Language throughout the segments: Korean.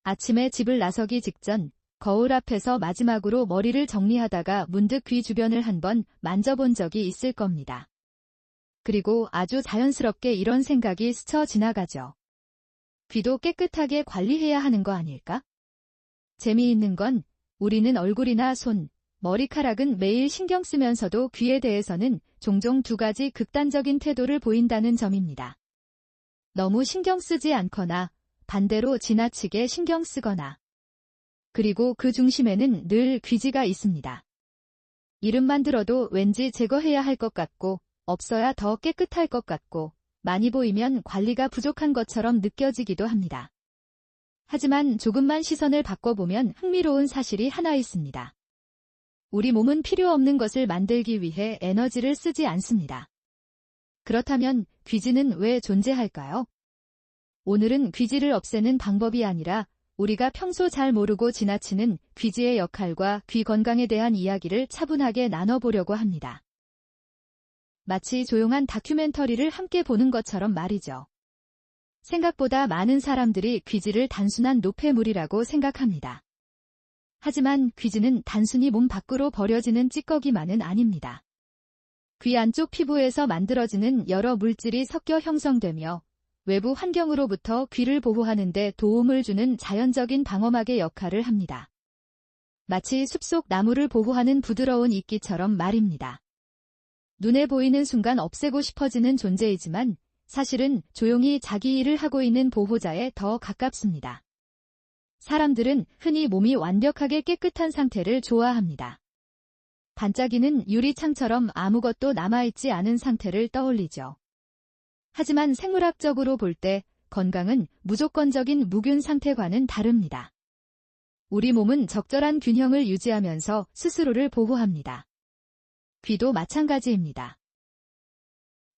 아침에 집을 나서기 직전 거울 앞에서 마지막으로 머리를 정리하다가 문득 귀 주변을 한번 만져본 적이 있을 겁니다. 그리고 아주 자연스럽게 이런 생각이 스쳐 지나가죠. 귀도 깨끗하게 관리해야 하는 거 아닐까? 재미있는 건 우리는 얼굴이나 손, 머리카락은 매일 신경 쓰면서도 귀에 대해서는 종종 두 가지 극단적인 태도를 보인다는 점입니다. 너무 신경 쓰지 않거나 반대로 지나치게 신경 쓰거나. 그리고 그 중심에는 늘 귀지가 있습니다. 이름만 들어도 왠지 제거해야 할 것 같고 없어야 더 깨끗할 것 같고 많이 보이면 관리가 부족한 것처럼 느껴지기도 합니다. 하지만 조금만 시선을 바꿔보면 흥미로운 사실이 하나 있습니다. 우리 몸은 필요 없는 것을 만들기 위해 에너지를 쓰지 않습니다. 그렇다면 귀지는 왜 존재할까요? 오늘은 귀지를 없애는 방법이 아니라 우리가 평소 잘 모르고 지나치는 귀지의 역할과 귀 건강에 대한 이야기를 차분하게 나눠보려고 합니다. 마치 조용한 다큐멘터리를 함께 보는 것처럼 말이죠. 생각보다 많은 사람들이 귀지를 단순한 노폐물이라고 생각합니다. 하지만 귀지는 단순히 몸 밖으로 버려지는 찌꺼기만은 아닙니다. 귀 안쪽 피부에서 만들어지는 여러 물질이 섞여 형성되며 외부 환경으로부터 귀를 보호하는 데 도움을 주는 자연적인 방어막의 역할을 합니다. 마치 숲속 나무를 보호하는 부드러운 이끼처럼 말입니다. 눈에 보이는 순간 없애고 싶어지는 존재이지만 사실은 조용히 자기 일을 하고 있는 보호자에 더 가깝습니다. 사람들은 흔히 몸이 완벽하게 깨끗한 상태를 좋아합니다. 반짝이는 유리창처럼 아무것도 남아있지 않은 상태를 떠올리죠. 하지만 생물학적으로 볼 때 건강은 무조건적인 무균 상태와는 다릅니다. 우리 몸은 적절한 균형을 유지하면서 스스로를 보호합니다. 귀도 마찬가지입니다.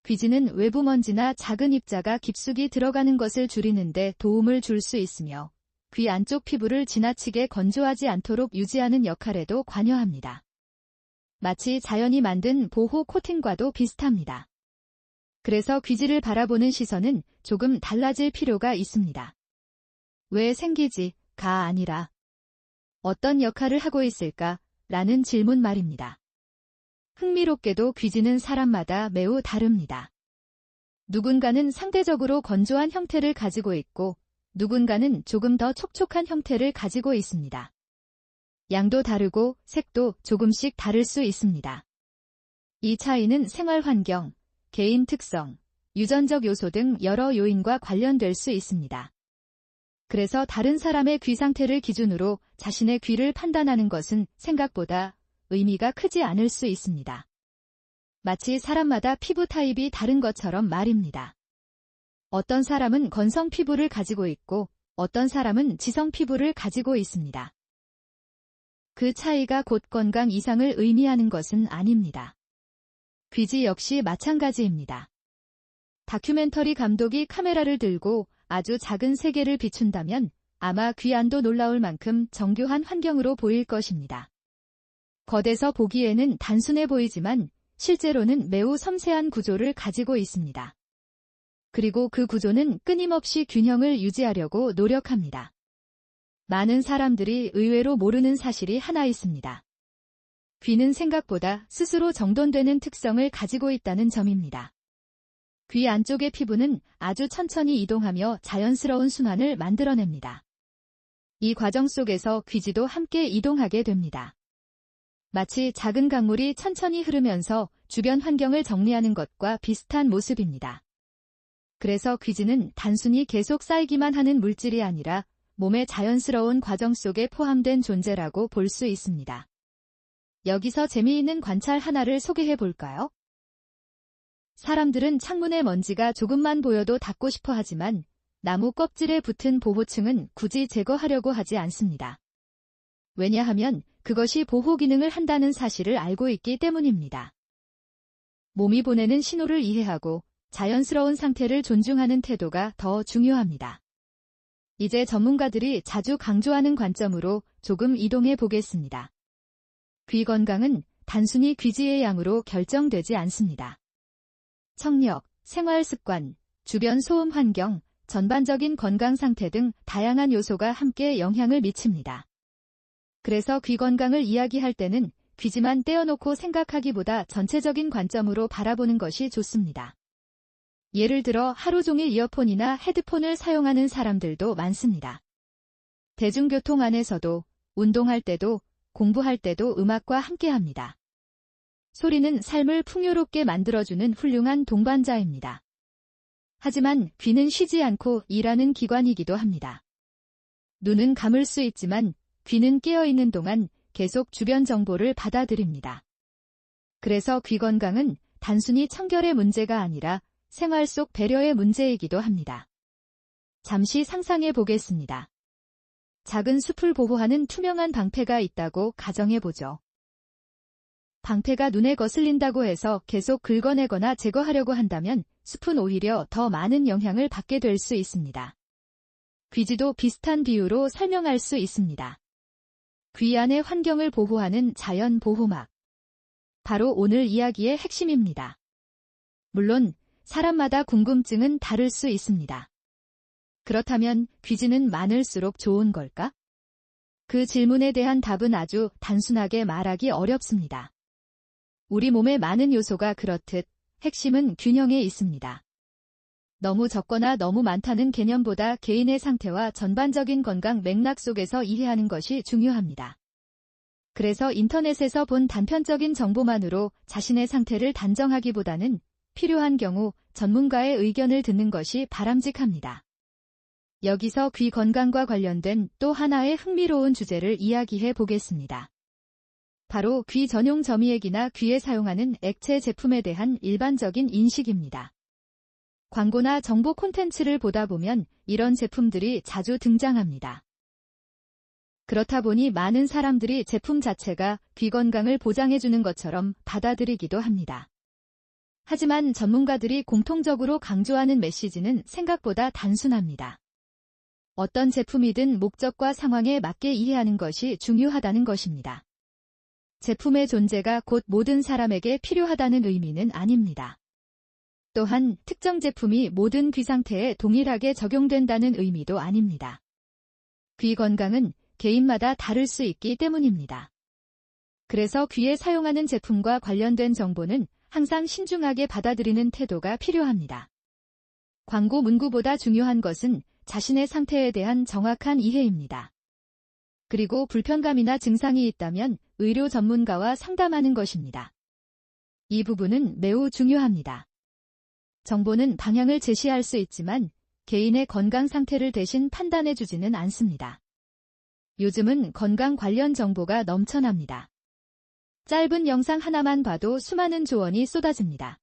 귀지는 외부 먼지나 작은 입자가 깊숙이 들어가는 것을 줄이는 데 도움을 줄 수 있으며 귀 안쪽 피부를 지나치게 건조하지 않도록 유지하는 역할에도 관여합니다. 마치 자연이 만든 보호 코팅과도 비슷합니다. 그래서 귀지를 바라보는 시선은 조금 달라질 필요가 있습니다. 왜 생기지가 아니라 어떤 역할을 하고 있을까? 라는 질문 말입니다. 흥미롭게도 귀지는 사람마다 매우 다릅니다. 누군가는 상대적으로 건조한 형태를 가지고 있고 누군가는 조금 더 촉촉한 형태를 가지고 있습니다. 양도 다르고 색도 조금씩 다를 수 있습니다. 이 차이는 생활 환경, 개인 특성, 유전적 요소 등 여러 요인과 관련될 수 있습니다. 그래서 다른 사람의 귀 상태를 기준으로 자신의 귀를 판단하는 것은 생각보다 의미가 크지 않을 수 있습니다. 마치 사람마다 피부 타입이 다른 것처럼 말입니다. 어떤 사람은 건성 피부를 가지고 있고 어떤 사람은 지성 피부를 가지고 있습니다. 그 차이가 곧 건강 이상을 의미하는 것은 아닙니다. 귀지 역시 마찬가지입니다. 다큐멘터리 감독이 카메라를 들고 아주 작은 세계를 비춘다면 아마 귀 안도 놀라울 만큼 정교한 환경으로 보일 것입니다. 겉에서 보기에는 단순해 보이지만 실제로는 매우 섬세한 구조를 가지고 있습니다. 그리고 그 구조는 끊임없이 균형을 유지하려고 노력합니다. 많은 사람들이 의외로 모르는 사실이 하나 있습니다. 귀는 생각보다 스스로 정돈되는 특성을 가지고 있다는 점입니다. 귀 안쪽의 피부는 아주 천천히 이동하며 자연스러운 순환을 만들어냅니다. 이 과정 속에서 귀지도 함께 이동하게 됩니다. 마치 작은 강물이 천천히 흐르면서 주변 환경을 정리하는 것과 비슷한 모습입니다. 그래서 귀지는 단순히 계속 쌓이기만 하는 물질이 아니라 몸의 자연스러운 과정 속에 포함된 존재라고 볼 수 있습니다. 여기서 재미있는 관찰 하나를 소개해 볼까요? 사람들은 창문에 먼지가 조금만 보여도 닦고 싶어 하지만 나무 껍질에 붙은 보호층은 굳이 제거하려고 하지 않습니다. 왜냐하면 그것이 보호 기능을 한다는 사실을 알고 있기 때문입니다. 몸이 보내는 신호를 이해하고 자연스러운 상태를 존중하는 태도가 더 중요합니다. 이제 전문가들이 자주 강조하는 관점으로 조금 이동해 보겠습니다. 귀 건강은 단순히 귀지의 양으로 결정되지 않습니다. 청력, 생활 습관, 주변 소음 환경, 전반적인 건강 상태 등 다양한 요소가 함께 영향을 미칩니다. 그래서 귀 건강을 이야기할 때는 귀지만 떼어놓고 생각하기보다 전체적인 관점으로 바라보는 것이 좋습니다. 예를 들어 하루 종일 이어폰이나 헤드폰을 사용하는 사람들도 많습니다. 대중교통 안에서도, 운동할 때도, 공부할 때도 음악과 함께합니다. 소리는 삶을 풍요롭게 만들어주는 훌륭한 동반자입니다. 하지만 귀는 쉬지 않고 일하는 기관이기도 합니다. 눈은 감을 수 있지만 귀는 깨어있는 동안 계속 주변 정보를 받아들입니다. 그래서 귀 건강은 단순히 청결의 문제가 아니라 생활 속 배려의 문제이기도 합니다. 잠시 상상해 보겠습니다. 작은 숲을 보호하는 투명한 방패가 있다고 가정해 보죠. 방패가 눈에 거슬린다고 해서 계속 긁어내거나 제거하려고 한다면 숲은 오히려 더 많은 영향을 받게 될 수 있습니다. 귀지도 비슷한 비유로 설명할 수 있습니다. 귀 안의 환경을 보호하는 자연 보호막. 바로 오늘 이야기의 핵심입니다. 물론 사람마다 궁금증은 다를 수 있습니다. 그렇다면 귀지는 많을수록 좋은 걸까? 그 질문에 대한 답은 아주 단순하게 말하기 어렵습니다. 우리 몸에 많은 요소가 그렇듯 핵심은 균형에 있습니다. 너무 적거나 너무 많다는 개념보다 개인의 상태와 전반적인 건강 맥락 속에서 이해하는 것이 중요합니다. 그래서 인터넷에서 본 단편적인 정보만으로 자신의 상태를 단정하기보다는 필요한 경우 전문가의 의견을 듣는 것이 바람직합니다. 여기서 귀 건강과 관련된 또 하나의 흥미로운 주제를 이야기해 보겠습니다. 바로 귀 전용 점이액이나 귀에 사용하는 액체 제품에 대한 일반적인 인식입니다. 광고나 정보 콘텐츠를 보다 보면 이런 제품들이 자주 등장합니다. 그렇다 보니 많은 사람들이 제품 자체가 귀 건강을 보장해주는 것처럼 받아들이기도 합니다. 하지만 전문가들이 공통적으로 강조하는 메시지는 생각보다 단순합니다. 어떤 제품이든 목적과 상황에 맞게 이해하는 것이 중요하다는 것입니다. 제품의 존재가 곧 모든 사람에게 필요하다는 의미는 아닙니다. 또한 특정 제품이 모든 귀 상태에 동일하게 적용된다는 의미도 아닙니다. 귀 건강은 개인마다 다를 수 있기 때문입니다. 그래서 귀에 사용하는 제품과 관련된 정보는 항상 신중하게 받아들이는 태도가 필요합니다. 광고 문구보다 중요한 것은 자신의 상태에 대한 정확한 이해입니다. 그리고 불편감이나 증상이 있다면 의료 전문가와 상담하는 것입니다. 이 부분은 매우 중요합니다. 정보는 방향을 제시할 수 있지만 개인의 건강 상태를 대신 판단해주지는 않습니다. 요즘은 건강 관련 정보가 넘쳐납니다. 짧은 영상 하나만 봐도 수많은 조언이 쏟아집니다.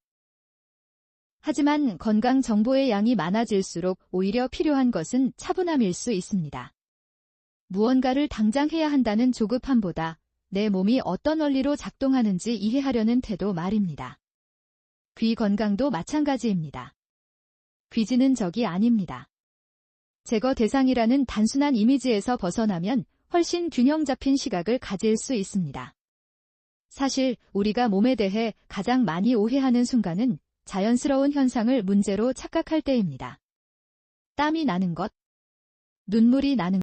하지만 건강 정보의 양이 많아질수록 오히려 필요한 것은 차분함일 수 있습니다. 무언가를 당장 해야 한다는 조급함보다 내 몸이 어떤 원리로 작동하는지 이해하려는 태도 말입니다. 귀 건강도 마찬가지입니다. 귀지는 적이 아닙니다. 제거 대상이라는 단순한 이미지에서 벗어나면 훨씬 균형 잡힌 시각을 가질 수 있습니다. 사실 우리가 몸에 대해 가장 많이 오해하는 순간은 자연스러운 현상을 문제로 착각할 때입니다. 땀이 나는 것, 눈물이 나는